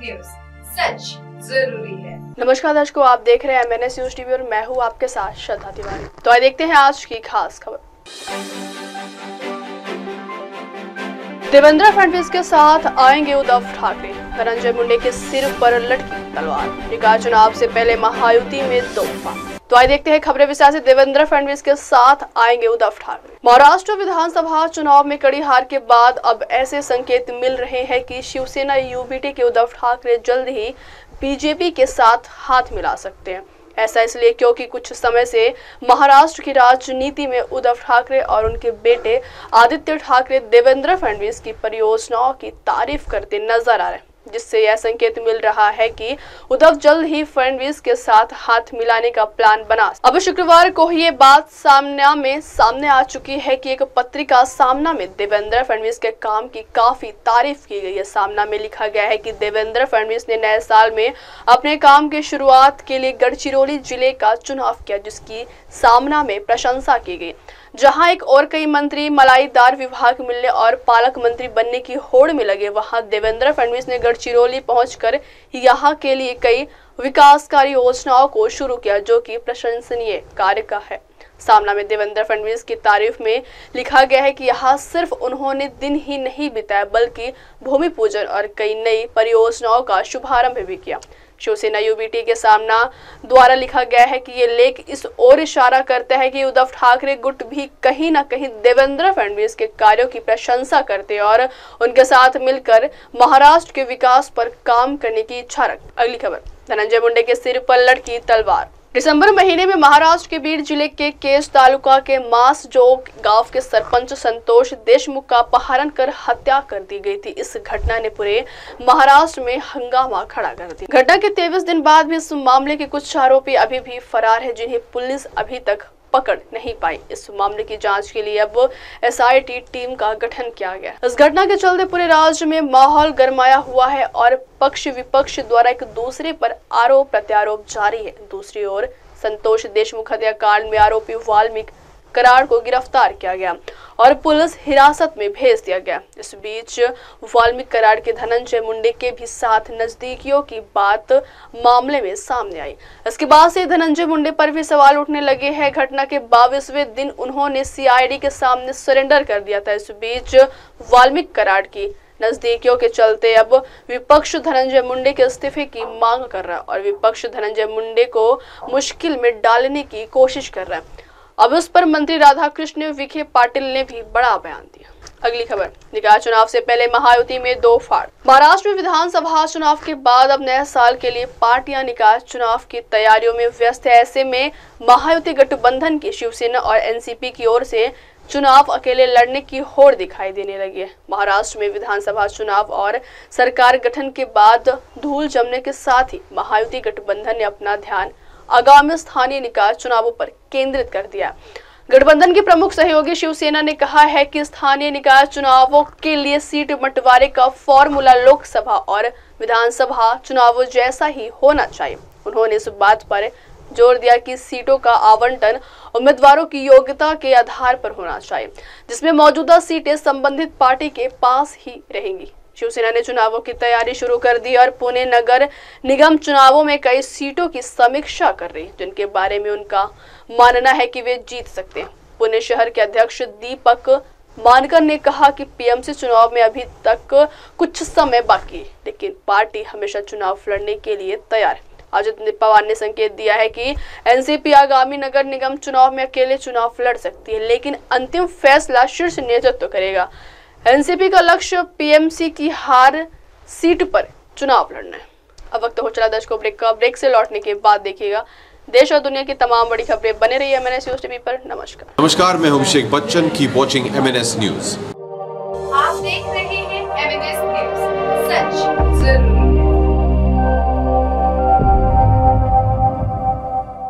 News, सच जरूरी है। नमस्कार दर्शकों, आप देख रहे हैं MNS न्यूज टीवी और मैं हूं आपके साथ श्रद्धा तिवारी। तो आइए देखते हैं आज की खास खबर। देवेंद्र फडणवीस के साथ आएंगे उद्धव ठाकरे, धनंजय मुंडे के सिर पर लटकी तलवार, निकाय चुनाव से पहले महायुति में दो फाड़। तो आइए देखते हैं खबरें विस्तार से। देवेंद्र फडणवीस के साथ आएंगे उद्धव ठाकरे। महाराष्ट्र विधानसभा चुनाव में कड़ी हार के बाद अब ऐसे संकेत मिल रहे हैं कि शिवसेना UBT के उद्धव ठाकरे जल्द ही BJP के साथ हाथ मिला सकते हैं। ऐसा इसलिए क्योंकि कुछ समय से महाराष्ट्र की राजनीति में उद्धव ठाकरे और उनके बेटे आदित्य ठाकरे देवेंद्र फडणवीस की परियोजनाओं की तारीफ करते नजर आ रहे हैं, जिससे यह संकेत मिल रहा है कि उद्धव जल्द ही फडणवीस के साथ हाथ मिलाने का प्लान बना। अब शुक्रवार को ये बात सामने आ चुकी है कि एक पत्रिका सामना में देवेंद्र फडणवीस के काम की काफी तारीफ की गई है। सामना में लिखा गया है कि देवेंद्र फडणवीस ने नए साल में अपने काम की शुरुआत के लिए गढ़चिरौली जिले का चुनाव किया, जिसकी सामना में प्रशंसा की गई। जहां एक और कई मंत्री मलाईदार विभाग मिलने और पालक मंत्री बनने की होड़ में लगे, वहां देवेंद्र फडणवीस ने गढ़चिरौली पहुंचकर यहां के लिए कई विकासकारी योजनाओं को शुरू किया, जो कि प्रशंसनीय कार्य का है। सामना में देवेंद्र फडणवीस की तारीफ में लिखा गया है कि यहाँ सिर्फ उन्होंने दिन ही नहीं बिताया, बल्कि भूमि पूजन और कई नई परियोजनाओं का शुभारंभ भी किया। शिवसेना UBT के सामना द्वारा लिखा गया है कि ये लेख इस ओर इशारा करता है कि उद्धव ठाकरे गुट भी कहीं न कहीं देवेंद्र फडणवीस के कार्यों की प्रशंसा करते और उनके साथ मिलकर महाराष्ट्र के विकास पर काम करने की इच्छा रखते। अगली खबर, धनंजय मुंडे के सिर पर लटकी तलवार। दिसंबर महीने में महाराष्ट्र के बीड जिले के केस तालुका के मासजोग गांव के सरपंच संतोष देशमुख का अपहरण कर हत्या कर दी गई थी। इस घटना ने पूरे महाराष्ट्र में हंगामा खड़ा कर दिया। घटना के 23 दिन बाद भी इस मामले के कुछ आरोपी अभी भी फरार है, जिन्हें पुलिस अभी तक पकड़ नहीं पाई। इस मामले की जांच के लिए अब SIT टीम का गठन किया गया। इस घटना के चलते पूरे राज्य में माहौल गरमाया हुआ है और पक्ष विपक्ष द्वारा एक दूसरे पर आरोप प्रत्यारोप जारी है। दूसरी ओर संतोष देशमुख हत्याकांड में आरोपी वाल्मीकि कराड़ को गिरफ्तार किया गया और पुलिस हिरासत में भेज दिया गया। इस बीच वाल्मीकि कराड़ के धनंजय मुंडे के भी साथ नजदीकियों की बात मामले में सामने आई। इसके बाद से धनंजय मुंडे पर भी सवाल उठने लगे हैं। घटना के 22वें दिन उन्होंने CID के सामने सरेंडर कर दिया था। इस बीच वाल्मीकि कराड़ की नजदीकियों के चलते अब विपक्ष धनंजय मुंडे के इस्तीफे की मांग कर रहा है और विपक्ष धनंजय मुंडे को मुश्किल में डालने की कोशिश कर रहा है। अब इस पर मंत्री राधाकृष्ण विखे पाटिल ने भी बड़ा बयान दिया। अगली खबर, निकाय चुनाव से पहले महायुति में दो फाड़। महाराष्ट्र में विधानसभा चुनाव के बाद अब नए साल के लिए पार्टियां निकाय चुनाव की तैयारियों में व्यस्त है। ऐसे में महायुति गठबंधन की शिवसेना और NCP की ओर से चुनाव अकेले लड़ने की होड़ दिखाई देने लगी है। महाराष्ट्र में विधानसभा चुनाव और सरकार गठन के बाद धूल जमने के साथ ही महायुति गठबंधन ने अपना ध्यान आगामी स्थानीय निकाय चुनावों पर केंद्रित कर दिया। गठबंधन के प्रमुख सहयोगी शिवसेना ने कहा है कि स्थानीय निकाय चुनावों के लिए सीट बंटवारे का फॉर्मूला लोकसभा और विधानसभा चुनावों जैसा ही होना चाहिए। उन्होंने इस बात पर जोर दिया कि सीटों का आवंटन उम्मीदवारों की योग्यता के आधार पर होना चाहिए, जिसमें मौजूदा सीटें संबंधित पार्टी के पास ही रहेंगी। शिवसेना ने चुनावों की तैयारी शुरू कर दी और पुणे नगर निगम चुनावों में कई सीटों की समीक्षा कर रही, जिनके बारे में उनका मानना है कि वे जीत सकते हैं। पुणे शहर के अध्यक्ष दीपक मानकर ने कहा कि PMC चुनाव में अभी तक कुछ समय बाकी है, लेकिन पार्टी हमेशा चुनाव लड़ने के लिए तैयार है। अजित पवार ने संकेत दिया है कि NCP आगामी नगर निगम चुनाव में अकेले चुनाव लड़ सकती है, लेकिन अंतिम फैसला शीर्ष नेतृत्व करेगा। NCP का लक्ष्य PMC की हार सीट पर चुनाव लड़ना है। अब वक्त हो चला दर्शकों ब्रेक का। ब्रेक से लौटने के बाद देखिएगा देश और दुनिया की तमाम बड़ी खबरें। बने रहिए MNS न्यूज टीवी पर। नमस्कार, मैं हूं Abhishek Bachchan. Keep watching MNS news. आप देख रहे हैं MNS न्यूज, सच